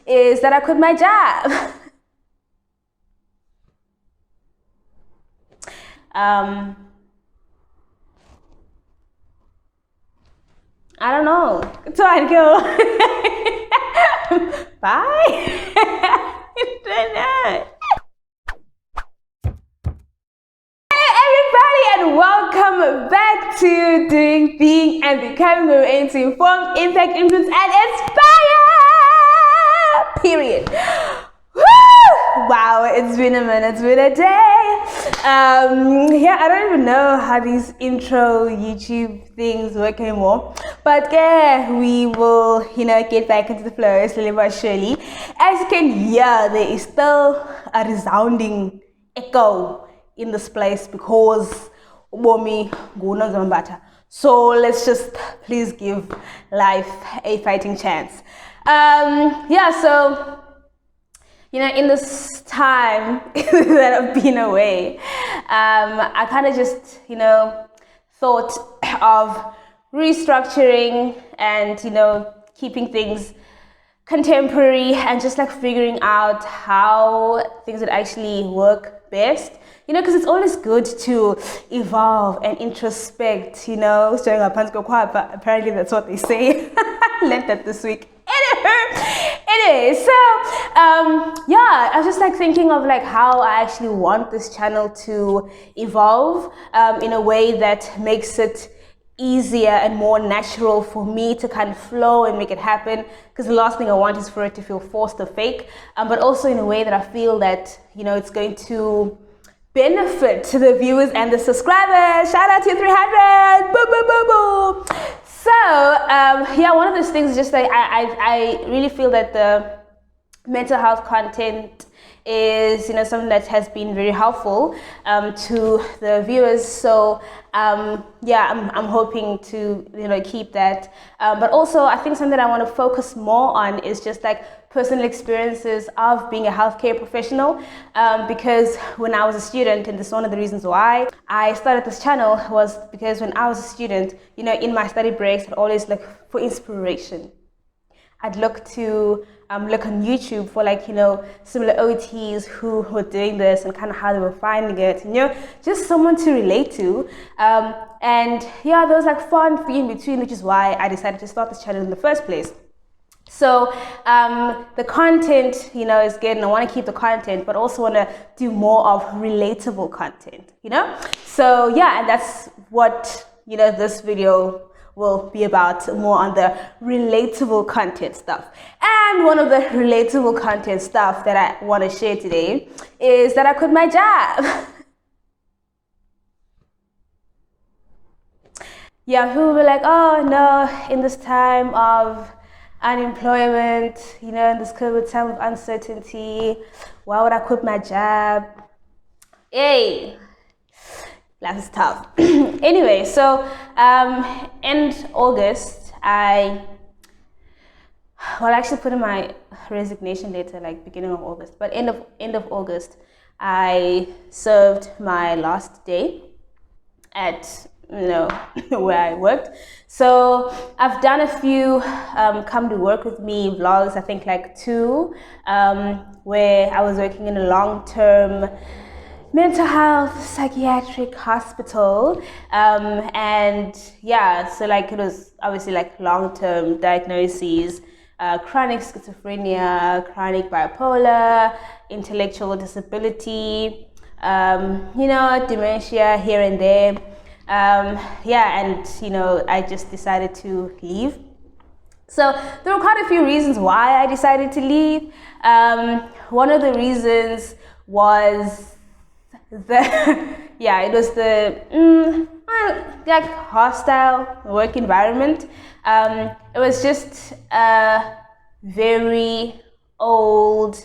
is that I quit my job. I don't know. So I'd go, bye. I don't know. And welcome back to Doing, Being, and Becoming, where we aim to inform, impact, influence, and inspire. Period. Woo! Wow, it's been a minute, it's been a day. Yeah, I don't even know how these intro YouTube things work anymore. But yeah, we will, get back into the flow slowly but surely. As you can hear, there is still a resounding echo in this place because so let's just please give life a fighting chance. So in this time that I've been away, I kind of just thought of restructuring and keeping things contemporary and just like figuring out how things would actually work best. Because it's always good to evolve and introspect, showing our pants go quiet, but apparently that's what they say. I learned that this week. Anyway, so I was just like thinking of like how I actually want this channel to evolve in a way that makes it easier and more natural for me to kind of flow and make it happen, because the last thing I want is for it to feel forced or fake, but also in a way that I feel that it's going to benefit to the viewers and the subscribers. Shout out to 300. Boom, boom, boom, boom. So one of those things is just like I really feel that the mental health content is something that has been very helpful to the viewers. So I'm hoping to keep that, but also I think something that I want to focus more on is just like personal experiences of being a healthcare professional, because when I was a student, and this is one of the reasons why I started this channel, was because when I was a student, in my study breaks, I'd always look for inspiration. I'd look on YouTube for similar OTs who were doing this and kind of how they were finding it, just someone to relate to. And there was like fun in between, which is why I decided to start this channel in the first place. So the content, is good, and I want to keep the content, but also want to do more of relatable content, So and that's what, this video will be about, more on the relatable content stuff. And one of the relatable content stuff that I want to share today is that I quit my job. People will be like, oh no, in this time of unemployment, in this COVID time of uncertainty, why would I quit my job? Hey, life is tough. Anyway, so end August, I actually put in my resignation letter like beginning of August, but end of August, I served my last day at where I worked. So I've done a few come to work with me vlogs, I think like 2, where I was working in a long-term mental health psychiatric hospital, so like it was obviously like long-term diagnoses, chronic schizophrenia, chronic bipolar, intellectual disability, dementia here and there. I just decided to leave. So there were quite a few reasons why I decided to leave. One of the reasons was it was the hostile work environment. It was just a very old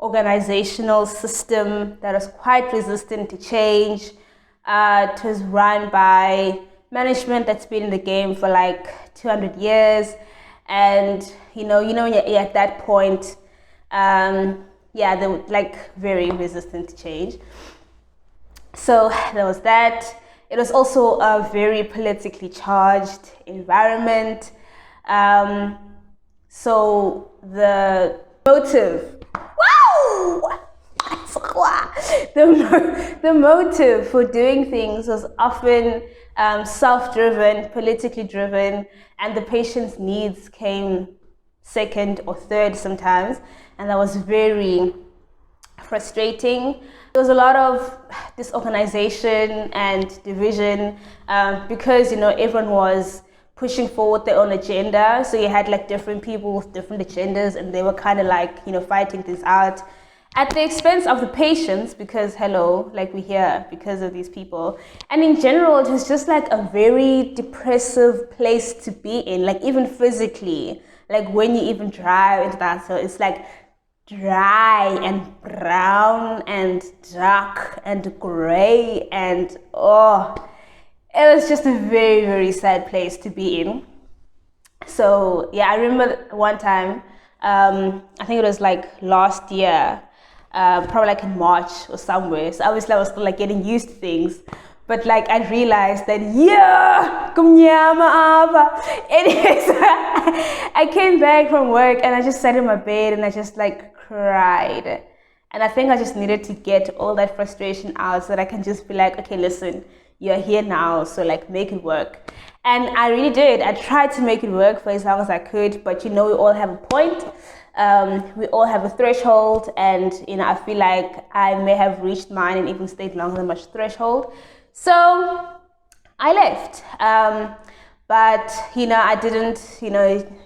organizational system that was quite resistant to change. It was run by management that's been in the game for like 200 years, and when you're at that point, they were like very resistant to change. So there was that. It was also a very politically charged environment. So the motive, wow! The motive for doing things was often self-driven, politically driven, and the patient's needs came second or third sometimes, and that was very frustrating. There was a lot of disorganization and division because everyone was pushing forward their own agenda. So you had like different people with different agendas, and they were kind of like fighting things out at the expense of the patients, because hello, like we're here because of these people. And in general, it was just like a very depressive place to be in, like even physically, like when you even drive into that, so it's like dry and brown and dark and gray, and it was just a very, very sad place to be in. So yeah, I remember one time, I think it was like last year, probably like in March or somewhere. So obviously I was still like getting used to things, but like I realized that anyways, I came back from work and I just sat in my bed and I just like cried. And I think I just needed to get all that frustration out so that I can just be like, okay, listen, you're here now, so like make it work. And I really did. I tried to make it work for as long as I could, but we all have a point. We all have a threshold, and I feel like I may have reached mine and even stayed longer than my threshold. So I left. But I didn't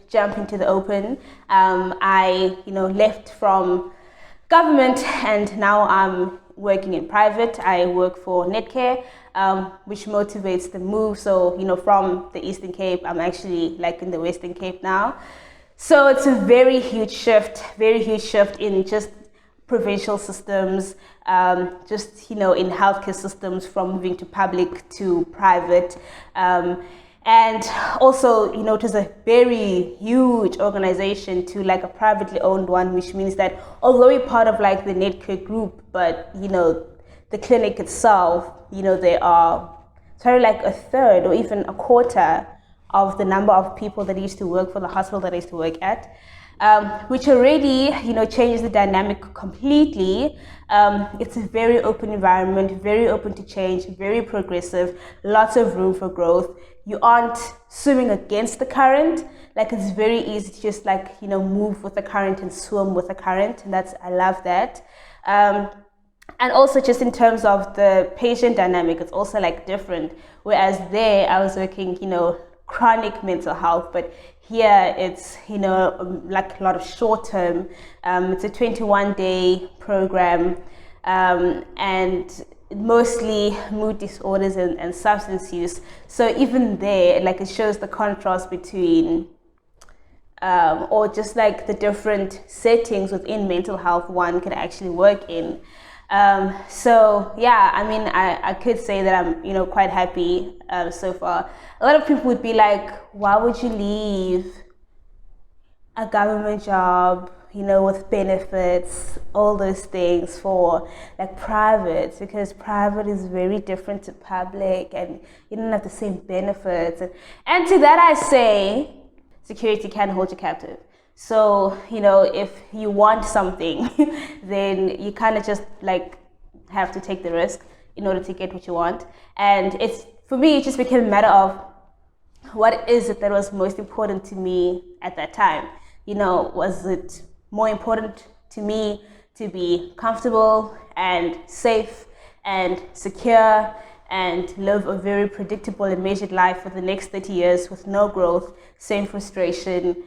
jump into the open. I left from government, and now I'm working in private. I work for Netcare, which motivates the move. So from the Eastern Cape, I'm actually like in the Western Cape now. So it's a very huge shift in just provincial systems, just in healthcare systems, from moving to public to private, and also it was a very huge organization to like a privately owned one, which means that although we're part of like the Netcare group, but the clinic itself, they are like a third or even a quarter of the number of people that used to work for the hospital that I used to work at, which already, changes the dynamic completely. It's a very open environment, very open to change, very progressive, lots of room for growth. You aren't swimming against the current. Like it's very easy to just like, move with the current and swim with the current. And I love that. And also just in terms of the patient dynamic, it's also like different. Whereas there I was working, chronic mental health, but here it's like a lot of short term. It's a 21-day program, and mostly mood disorders and substance use. So even there, like it shows the contrast between or just like the different settings within mental health one can actually work in. So yeah, I mean, I could say that I'm, quite happy so far. A lot of people would be like, why would you leave a government job, with benefits, all those things for like private? Because private is very different to public and you don't have the same benefits. And to that I say, security can hold you captive. So, if you want something, then you kind of just like have to take the risk in order to get what you want. And for me, it just became a matter of what is it that was most important to me at that time. Was it more important to me to be comfortable and safe and secure and live a very predictable and measured life for the next 30 years with no growth, same frustration,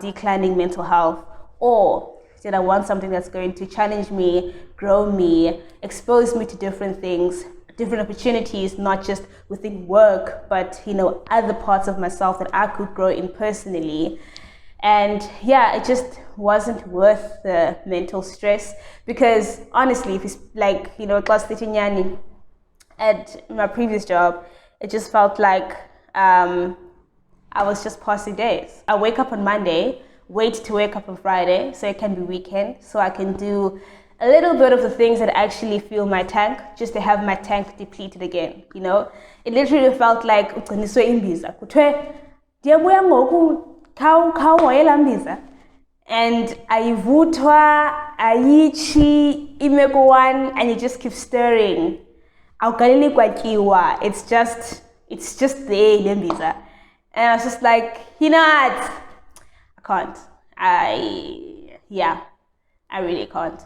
declining mental health? Or did I want something that's going to challenge me, grow me, expose me to different things, different opportunities, not just within work, but other parts of myself that I could grow in personally? And yeah, it just wasn't worth the mental stress, because honestly, if it's like class 13 at my previous job, it just felt like I was just passing days. I wake up on Monday, wait to wake up on Friday so it can be weekend, so I can do a little bit of the things that actually fill my tank, just to have my tank depleted again. It literally felt like khawuhoyelambiza and ayivuthwa ayichi imeko one and you just keep stirring. Awugaleli kwatyiwa. It's just there, lembiza. And I was just like, you know what? I can't. I really can't.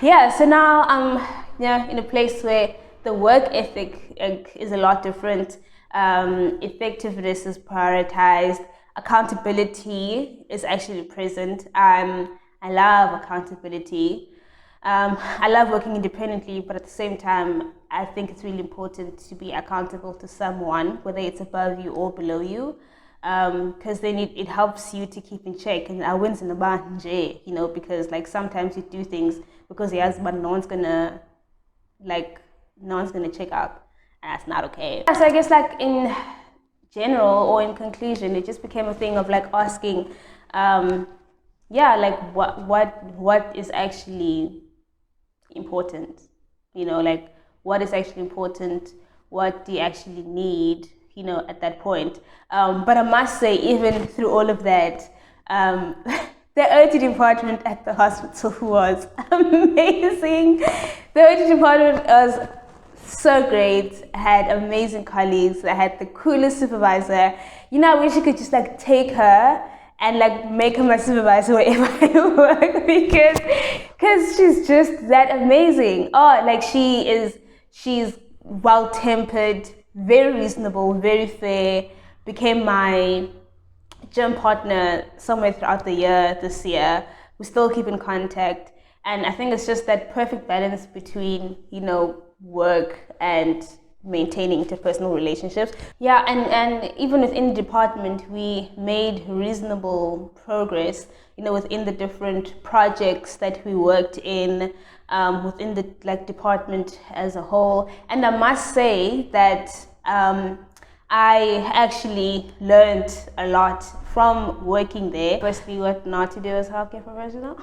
Yeah, so now I'm in a place where the work ethic is a lot different. Effectiveness is prioritized. Accountability is actually present. I love accountability. I love working independently, but at the same time, I think it's really important to be accountable to someone, whether it's above you or below you, because then it helps you to keep in check. And I wins in the band, because like sometimes you do things because he has, but no one's gonna check up, and that's not okay. So I guess like in general or in conclusion, it just became a thing of like asking, like what is actually important, like what is actually important, what do you actually need, at that point. But I must say, even through all of that, the OT department at the hospital was amazing. The OT department was so great. I had amazing colleagues. I had the coolest supervisor. I wish I could just like take her and like make her my supervisor wherever I work because she's just that amazing. Oh, like she's well-tempered, very reasonable, very fair, became my gym partner somewhere throughout the year this year. We still keep in contact. And I think it's just that perfect balance between, work and maintaining interpersonal relationships. Yeah, and even within the department, we made reasonable progress, within the different projects that we worked in, within the department as a whole. And I must say that I actually learned a lot from working there. Firstly, what not to do as a healthcare professional,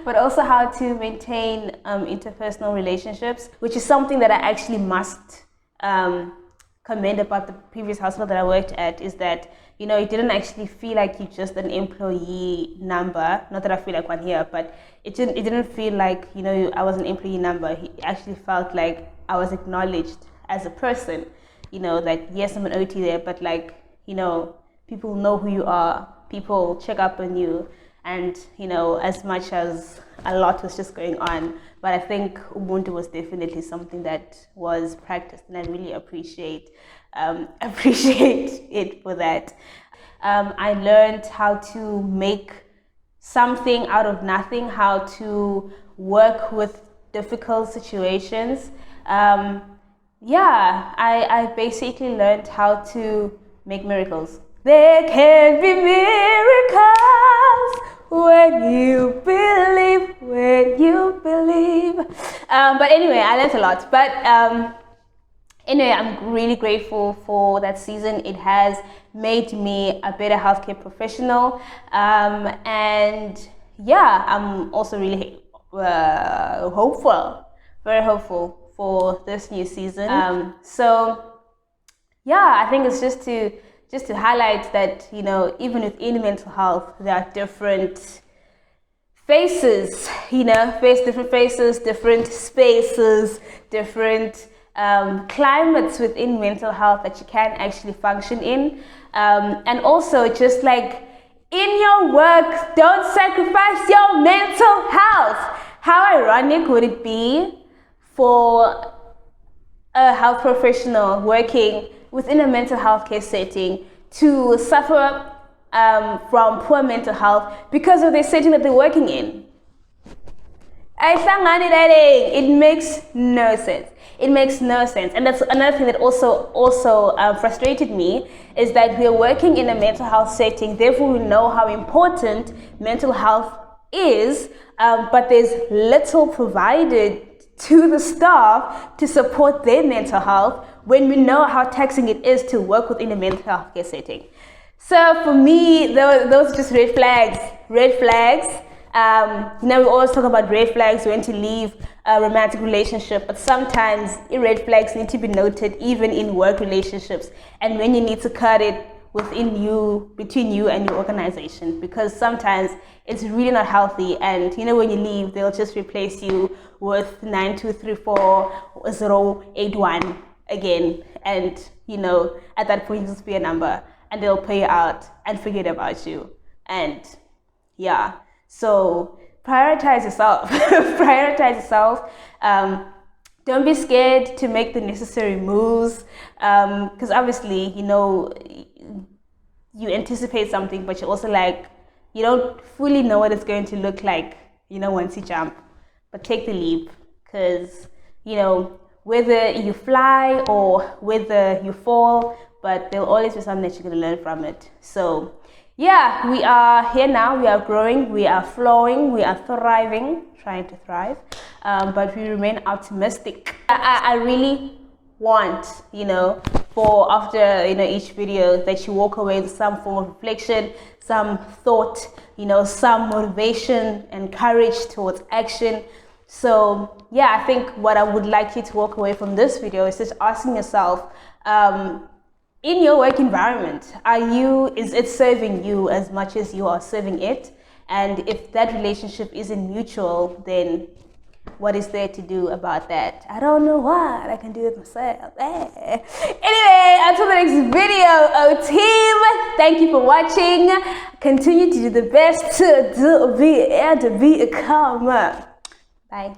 but also how to maintain interpersonal relationships, which is something that I actually must commend about the previous hospital that I worked at, is that, it didn't actually feel like you're just an employee number. Not that I feel like one here, but it didn't feel like, I was an employee number. It actually felt like I was acknowledged as a person. That yes, I'm an OT there, but people know who you are, people check up on you, and as much as a lot was just going on, but I think Ubuntu was definitely something that was practiced, and I really appreciate it for that. I learned how to make something out of nothing, how to work with difficult situations. I basically learned how to make miracles. There can be miracles when you believe. But anyway, I learned a lot. But anyway, I'm really grateful for that season. It has made me a better healthcare professional. And I'm also really hopeful, very hopeful for this new season. I think it's just to highlight that, even within mental health, there are different faces, different faces, different spaces, different climates within mental health that you can actually function in. And also just like in your work, don't sacrifice your mental health. How ironic would it be for a health professional working within a mental health care setting to suffer from poor mental health because of the setting that they're working in? It makes no sense. It makes no sense. And that's another thing that also frustrated me, is that we're working in a mental health setting, therefore we know how important mental health is, but there's little provided to the staff to support their mental health when we know how taxing it is to work within a mental health care setting. So for me, those are just red flags. We always talk about red flags when to leave a romantic relationship, but sometimes red flags need to be noted even in work relationships, and when you need to cut it within you, between you and your organization, because sometimes it's really not healthy. And when you leave, they'll just replace you with 9234081 again. And at that point, you just be a number, and they'll pay you out and forget about you. And yeah, so prioritize yourself. Prioritize yourself. Don't be scared to make the necessary moves, because obviously, you anticipate something, but you're also like, you don't fully know what it's going to look like, once you jump. But take the leap, because, whether you fly or whether you fall, but there'll always be something that you're going to learn from it. So yeah, we are here now. We are growing, we are flowing, we are thriving, trying to thrive, but we remain optimistic. I really want, for after each video, that you walk away with some form of reflection, some thought, some motivation and courage towards action. So yeah, I think what I would like you to walk away from this video is just asking yourself, in your work environment, is it serving you as much as you are serving it? And if that relationship isn't mutual, then what is there to do about that? I don't know what I can do with myself. Anyway, until the next video, team, thank you for watching. Continue to do the best to be calm. Bye.